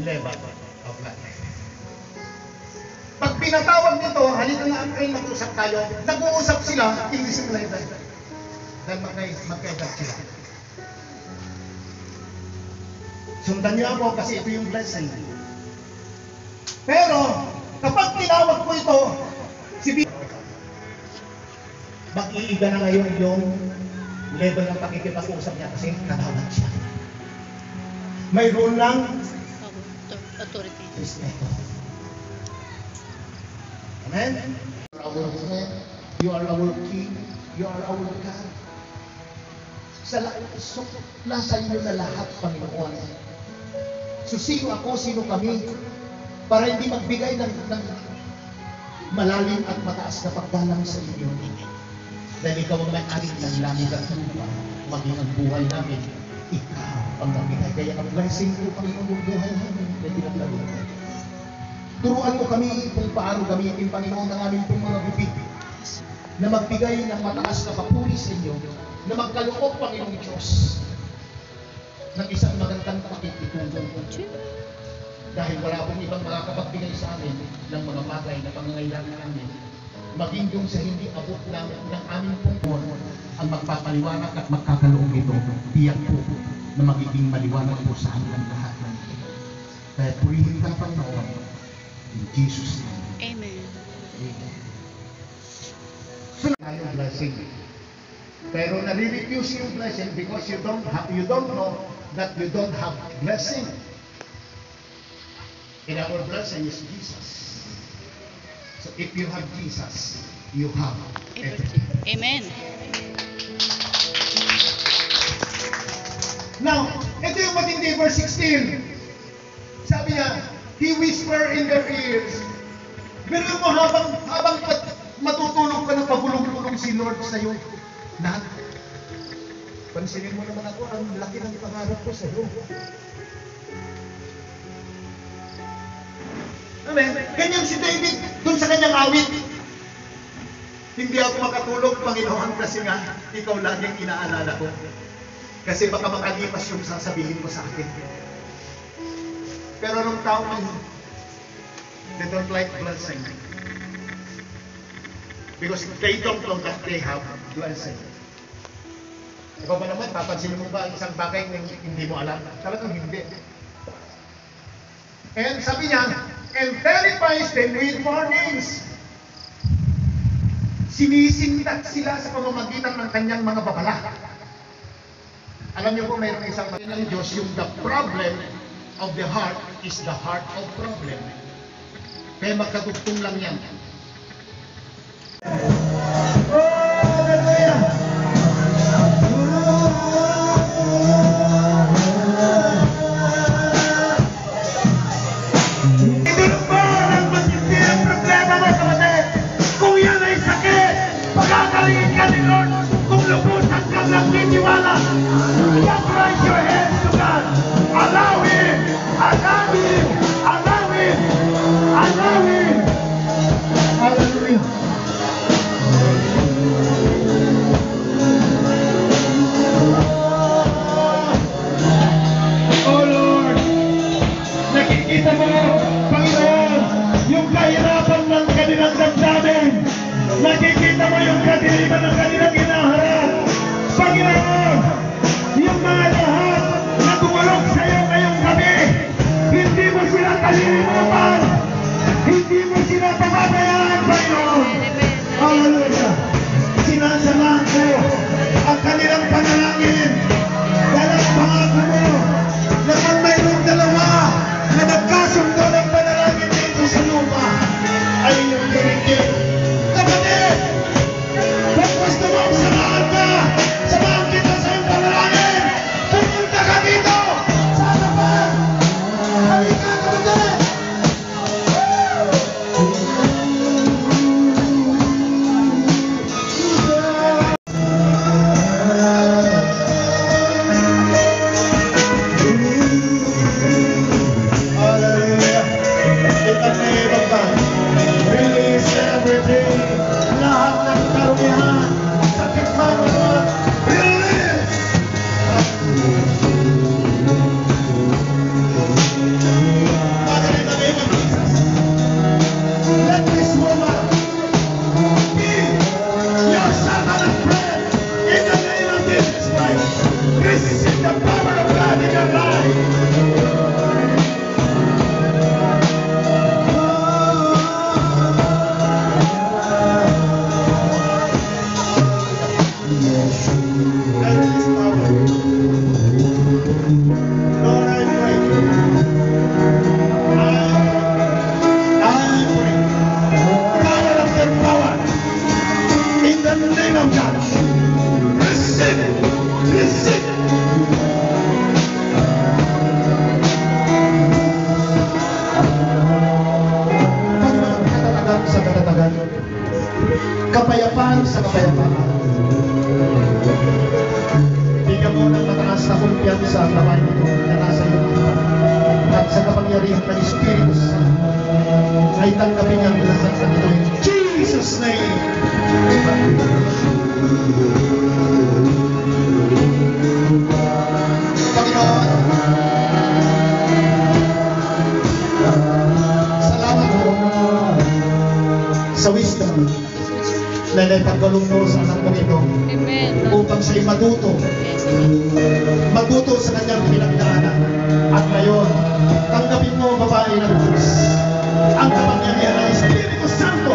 level of life. Pag pinatawag nito, halika nga kayo mag-usap tayo, nag-uusap sila in the same level. Dahil magkaedad sila. Sundan niyo ako kasi ito yung blessing. Pero, kapag tinawag ko ito, si mag-iiga na ngayon yung level ng pakikipag-usap niya kasi katawag siya. Mayroon lang authority. respeto. Amen? You are our friend, you are our king, you are our God. Nasa inyo na lahat, Panginoon. So sino ako, sino kami, para hindi magbigay ng malalim at mataas na pagdalang sa inyo. Dahil ikaw ang may-ari ng langit at lupa, maging ang buhay namin, ikaw ang magbigay. Kaya ang blessing ko, Panginoon, yung buhay namin na pinaglaro. Turuan mo kami kung paano gamitin, Panginoon, ang aming pong mga bibig na magbigay ng mataas na papuri sa inyo, na magkaloob, Panginoong Diyos, ng isang magandang pakikitulong. Dahil wala pong ibang makakapagbigay sa amin ng mga bagay na pangangailangan namin, maging yung sa hindi abot ng aming pungkol ang magpapaliwanag at magkakaloob ito, tiyak po na magiging maliwanag po sa hanggang lahat ng ito. Kaya purihin ka, Panginoon, in Jesus' name. Amen. Amen. So, yung blessing. Pero nare-refuse yung blessing because you don't know that you don't have blessing. And our blessing is Jesus. So if you have Jesus, you have everything. Amen. Now, ito yung matindi, verse 16. Sabi niya, He whisper in their ears. Pero mo habang matutulog ka na pabulong-bulong si Lord sa iyo. Lahat. Pansinin mo naman ako, ang laki ng pangarap ko sa iyo. Amen. Ganyan si David dun sa kanyang awit. Hindi ako makatulog, Panginoon, kasi nga ikaw laging inaalala ko. Kasi baka makalipas yung sasabihin mo sa akin. Pero anong tao man, they don't like blessing. Because they don't know that they have blessing. Ikaw ba naman, papansin mo ba ang isang bagay na hindi mo alam? Talagang hindi. And sabi niya, and terrifies them with warnings. Sinisindak sila sa pamamagitan ng kanyang mga babala. Alam niyo po, mayroong isang ng Diyos, yung the problem of the heart is the heart of problem. Kaya magkatugtong lang yan. Kung lubusan ka lang niniwala, just raise your hands to God. Allow Him! Allow Him! Allow Him! Allow Him! Hallelujah! Oh Lord! Nakikita mo, Panginoon, yung kahirapan ng kanilang damdamin. Nakikita mo yung kadiliman ng kanilang hinaharap. Panginoon, yung mga lahat na tumulog sa iyo ngayong gabi, hindi mo sa gawain ito na nasa iyo at sa kapangyarihan ng Espiritu Santo ay tanggapin ang lahat ng ito in Jesus' name. Panginoon, salamat po sa wisdom na naipagkalong mo sa anak mo ito Amen. upang siya'y matuto sa kanyang pinagdaanan. At ngayon, tanggapin mo, babae ng Diyos, ang kapangyarihan ng Espiritu Santo.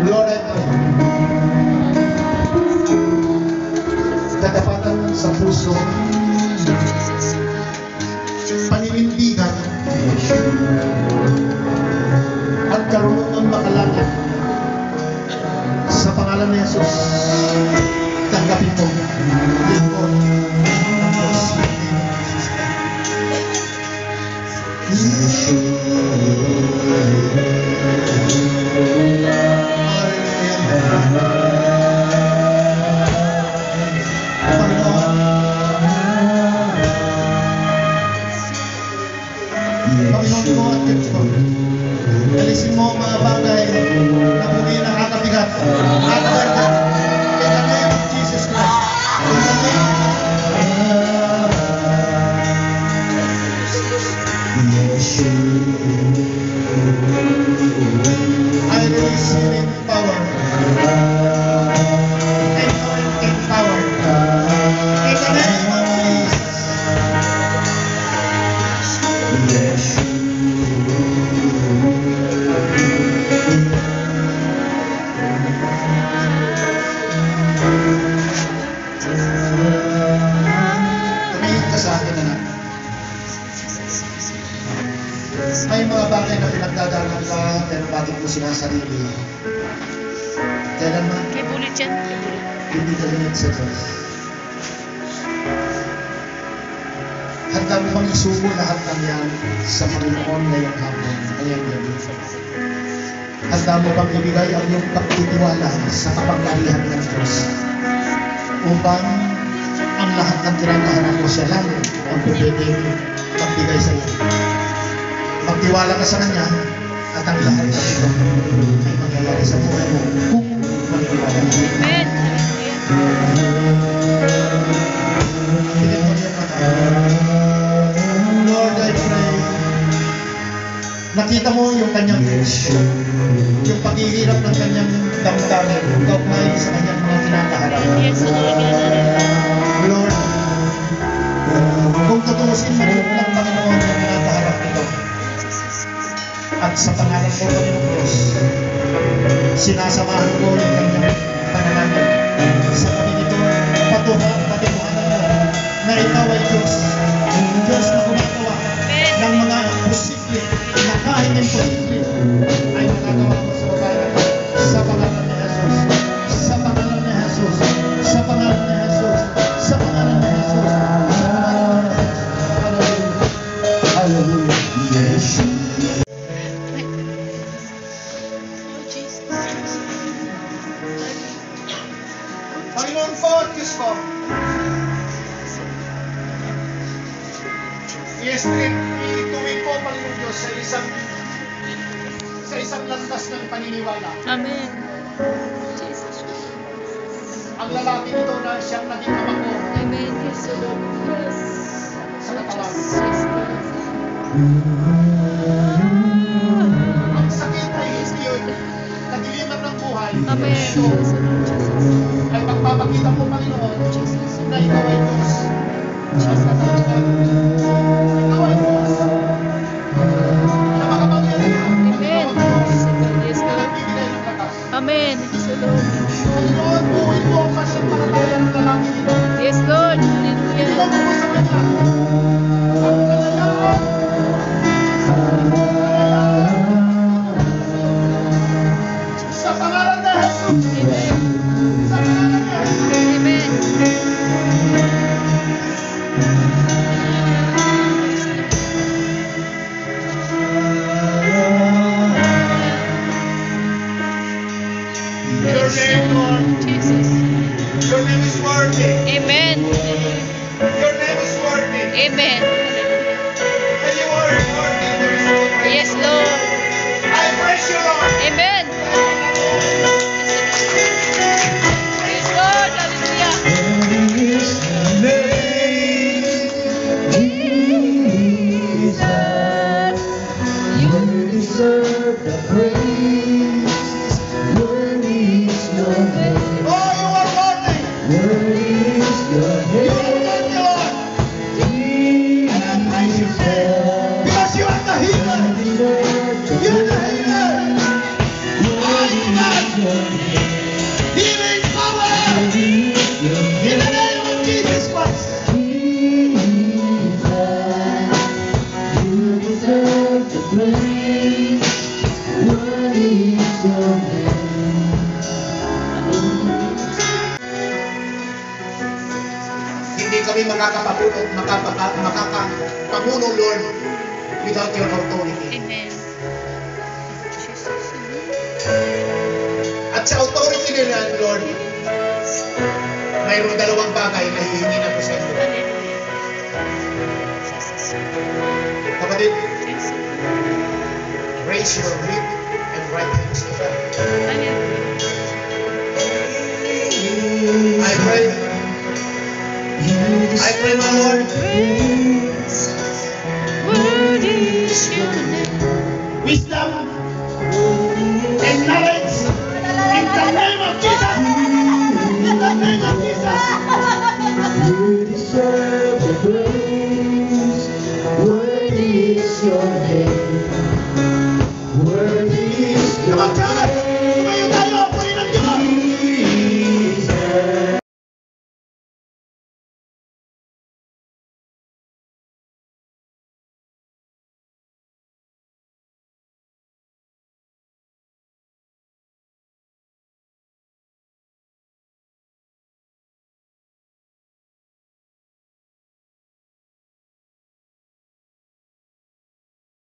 Lord, I pray, katapatan sa puso, paninindigan, at karunungan makalangit. Sa pangalan ni Jesus, tanggapin mo, lingkod ng Diyos. Panginoon mo at Diyos ko, alisin mo ang mga bagay na muli nakakabigat at burden. In the name of Jesus Christ. In the name I release healing power. Anointing power. In the name of Jesus. Tumingin ka sa akin, anak. May mga bagay na pinagdadaanan ka, pero bakit mo sinasarili? Kailan man, Kay bulit yan. Kay bulit. hindi ka limit sa Diyos. Handa mo bang isubo lahat ng yan sa Panginoon ngayong hapon, ngayong gabi? Handa mo bang ibigay ang iyong pagtitiwala sa kapangyarihan ng Diyos upang ang lahat ng tinatahanan mo siya lang ang pwedeng magbigay sa iyo? Magtiwala ka sa Kanya at ang lahat ng ito ay mangyayari sa buhay mo kung magtiwala ka. Amen. Tingin mo niya mata. Lord, I pray. Nakita mo yung kanyang yung paghihirap ng kanyang damdamin, kaugnay sa kanyang mga kinakaharap. Yes, Lord, kung tutusin mo rin ng Panginoon ang kinakaharap nito, at sa pangalan mo, Panginoon Diyos, sinasamahan ko yung kanyang panalangin sa kami nito, patimuhanan mo na ikaw ay Diyos, Diyos na gumagawa ng mga imposible, na kahit imposible ay magagawa mo sa babae na ito, sa pangalan ni Jesus, sa pangalan ni Jesus, sa pangalan ni Jesus, sa pangalan ni Jesus, hallelujah, yes. Panginoon po, Diyos ko, ituwid po, Panginoon Diyos, sa isang landas ng paniniwala. Amen. Jesus. Ang lalaki nito na siyang naging ama ko Amen. Yes, Lord. Yes. sa katawan. Yes, Lord. Ang sakit ay hindi yun nagiliman ng buhay. Amen. Ito Yes, Lord. Jesus. ay magpapakita po, Panginoon, Jesus. na ikaw ay Diyos. Diyos na talaga. Ikaw ay Diyos. Na makapangyarihan. Amen. Ikaw ang Diyos. Yes, Na Lord. nagbibigay ng lakas. Amen. Yes, Lord. Panginoon, buuin mo ang pasyang ng lalaki nito. Yes, Lord. Ito mo Hallelujah. po sa kanya. Ang kalayahan. Sa pangalan ni Jesus. Amen. Sa pangalan ni Jesus. Your name is worthy. Amen. Your name is worthy. Amen. And you are worthy to receive praise. Yes, Lord. I praise you, Lord. Amen. Praise God. Hallelujah. Jesus, you deserve the praise. Worthy is your name. Oh, you are worthy. Worthy is your You are name. worthy, Lord. And I praise your name. Because you are the healer. You are the healer. Healing power. In the name of Jesus Christ. You deserve the praise. Worthy is your name. Hindi kami makakapamuno, Lord, without your authority. Amen. Jesus. At sa authority nila, Lord, mayroong dalawang bagay na hihingi na ko sa inyo. Hallelujah. Jesus. Kapatid, Jesus. raise your lip and right hands to God. Hallelujah. I pray, my Lord, Praise. Worthy is your name. wisdom and knowledge in the name of Jesus. In the name of Jesus. You deserve the praise. Worthy is your name.